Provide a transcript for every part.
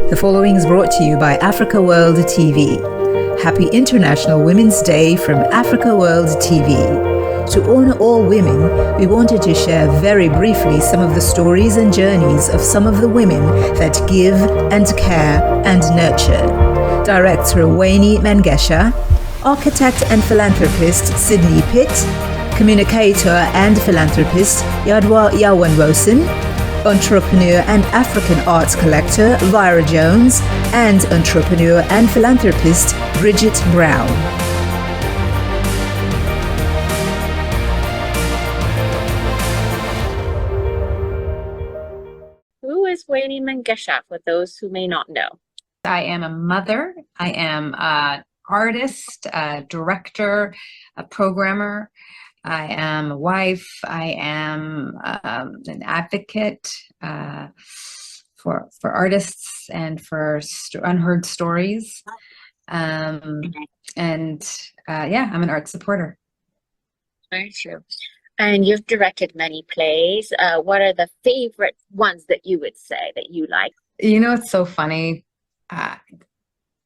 The following is brought to you by Africa World TV. Happy International Women's Day from Africa World TV. To honor all women, we wanted to share very briefly some of the stories and journeys of some of the women that give and care and nurture. Director Wayne Mengesha, architect and philanthropist Sydney Pitt, communicator and philanthropist Yadwa Yawanwosin, entrepreneur and African arts collector Lyra Jones, and entrepreneur and philanthropist Bridget Brown. Who is Wayne Mengesha, for those who may not know? I am a mother. I am an artist, a director, a programmer. I am a wife. I am an advocate for artists and for unheard stories. I'm an art supporter. Very true. And you've directed many plays. What are the favorite ones that you would say that you like? You know, it's so funny.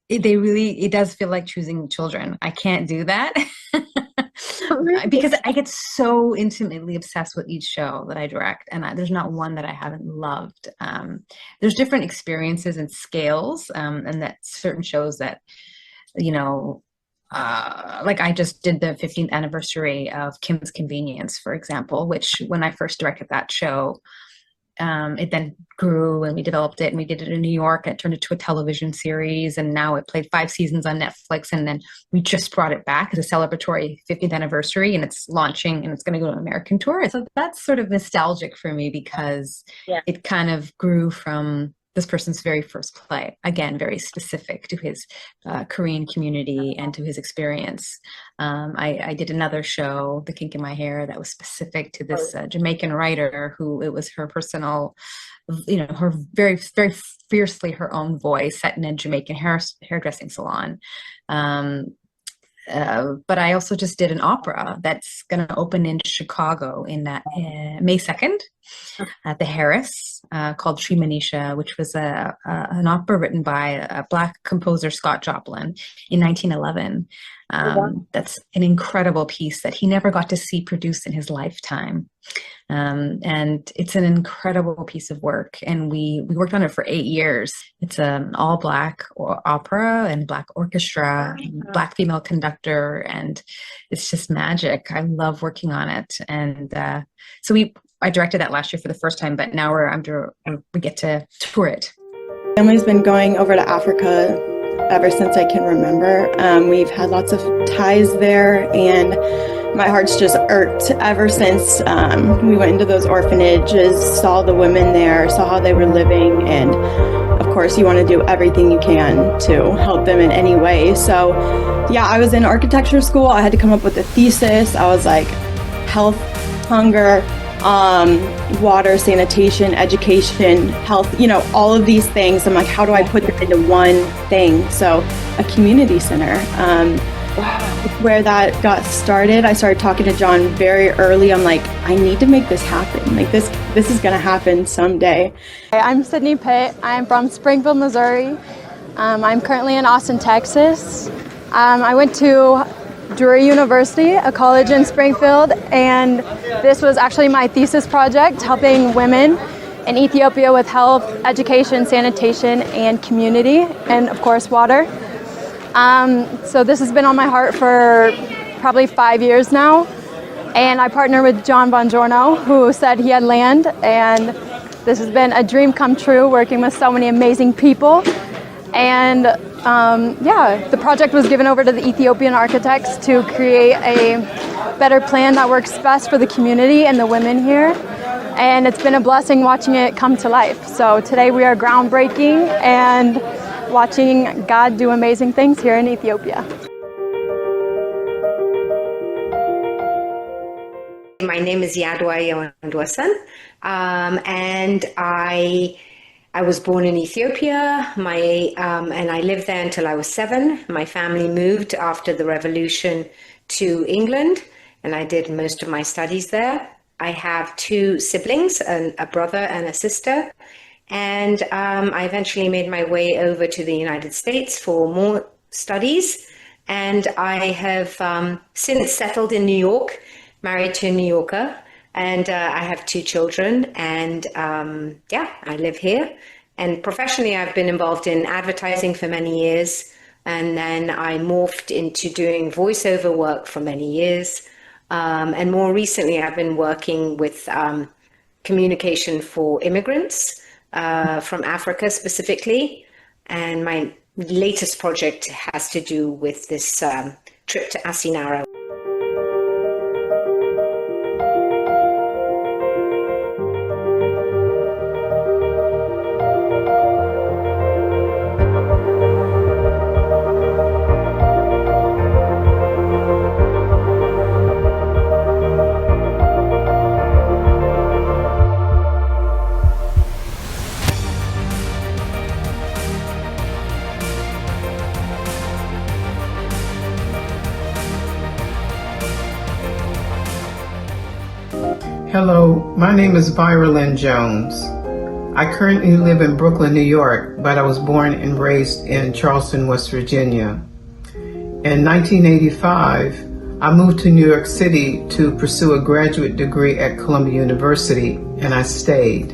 It does feel like choosing children. I can't do that. Because I get so intimately obsessed with each show that I direct, and there's not one that I haven't loved. There's different experiences and scales, and that certain shows that, like I just did the 15th anniversary of Kim's Convenience, for example, which when I first directed that show, it then grew and we developed it and we did it in New York and it turned into a television series, and now it played 5 seasons on Netflix, and then we just brought it back as a celebratory 50th anniversary, and it's launching and it's going to go on an American tour. So that's sort of nostalgic for me because it kind of grew from this person's very first play, again, very specific to his Korean community and to his experience. I did another show, The Kink in My Hair, that was specific to this Jamaican writer who it was her personal, her very, very fiercely her own voice set in a Jamaican hairdressing salon. But I also just did an opera that's going to open in Chicago in May 2nd at the Harris, called Treemanisha, which was an opera written by a Black composer, Scott Joplin, in 1911. That's an incredible piece that he never got to see produced in his lifetime. And it's an incredible piece of work. And we worked on it for 8 years. It's an all Black opera and Black orchestra, and Black female conductor. And it's just magic. I love working on it. And I directed that last year for the first time, but now we get to tour it. Family's been going over to Africa ever since I can remember. We've had lots of ties there, and my heart's just irked ever since we went into those orphanages, saw the women there, saw how they were living, and of course you want to do everything you can to help them in any way. So yeah, I was in architecture school. I had to come up with a thesis. I was like, health, hunger, water, sanitation, education, health, all of these things. I'm like, how do I put them into one thing? So a community center. Where that got started, I started talking to John very early. I'm like, I need to make this happen. Like this is going to happen someday. I'm Sydney Pitt. I'm from Springfield, Missouri. I'm currently in Austin, Texas. I went to Drury University, a college in Springfield, and this was actually my thesis project, helping women in Ethiopia with health, education, sanitation, and community, and of course water. So this has been on my heart for probably 5 years now, and I partnered with John Bongiorno, who said he had land, and this has been a dream come true, working with so many amazing people. And the project was given over to the Ethiopian architects to create a better plan that works best for the community and the women here. And it's been a blessing watching it come to life. So today we are groundbreaking and watching God do amazing things here in Ethiopia. My name is Yadwa Yawanwosin, and I was born in Ethiopia, and I lived there until I was 7. My family moved after the revolution to England, and I did most of my studies there. I have 2 siblings, a brother and a sister, And I eventually made my way over to the United States for more studies. And I have since settled in New York, married to a New Yorker, and I have 2 children. And I live here. And professionally, I've been involved in advertising for many years. And then I morphed into doing voiceover work for many years. And more recently, I've been working with communication for immigrants from Africa specifically. And my latest project has to do with this trip to Asinara. Hello, my name is Vyra Lynn Jones. I currently live in Brooklyn, New York, but I was born and raised in Charleston, West Virginia. In 1985, I moved to New York City to pursue a graduate degree at Columbia University, and I stayed.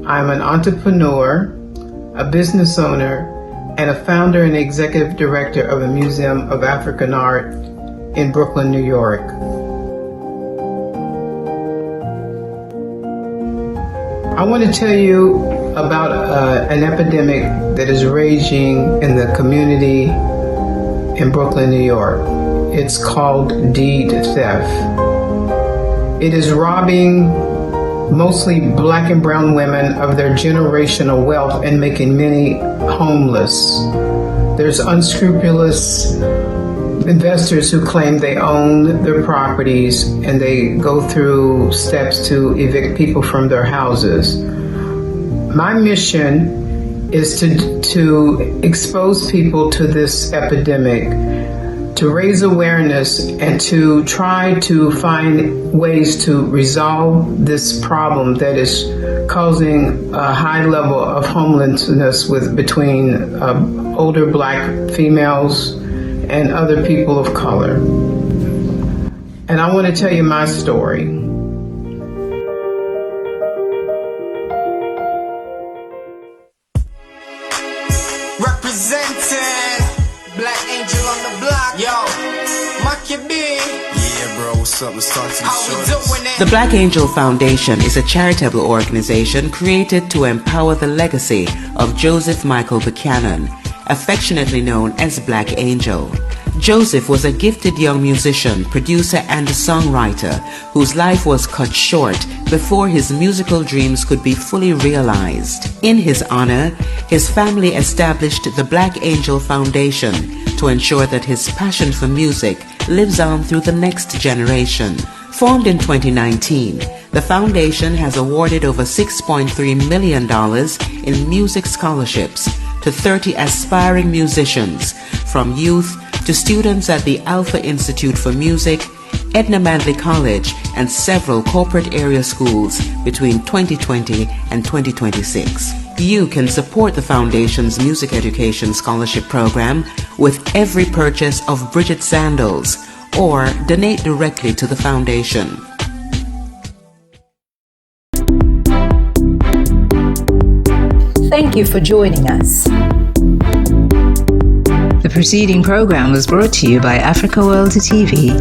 I'm an entrepreneur, a business owner, and a founder and executive director of the Museum of African Art in Brooklyn, New York. I want to tell you about an epidemic that is raging in the community in Brooklyn, New York. It's called deed theft. It is robbing mostly Black and brown women of their generational wealth and making many homeless. There's unscrupulous investors who claim they own their properties and they go through steps to evict people from their houses. My mission is to expose people to this epidemic, to raise awareness, and to try to find ways to resolve this problem that is causing a high level of homelessness between older Black females and other people of color. And I want to tell you my story. Representing Black Angel on the block, yo, Makibi. Yeah, bro, what's up? Let's talk to the shorties. The Black Angel Foundation is a charitable organization created to empower the legacy of Joseph Michael Buchanan, affectionately known as Black Angel. Joseph was a gifted young musician, producer, and songwriter whose life was cut short before his musical dreams could be fully realized. In his honor, his family established the Black Angel Foundation to ensure that his passion for music lives on through the next generation. Formed in 2019, the foundation has awarded over $6.3 million in music scholarships to 30 aspiring musicians, from youth to students at the Alpha Institute for Music, Edna Manley College, and several corporate area schools between 2020 and 2026. You can support the Foundation's Music Education Scholarship Program with every purchase of Bridget sandals or donate directly to the Foundation. Thank you for joining us. The preceding program was brought to you by Africa World TV.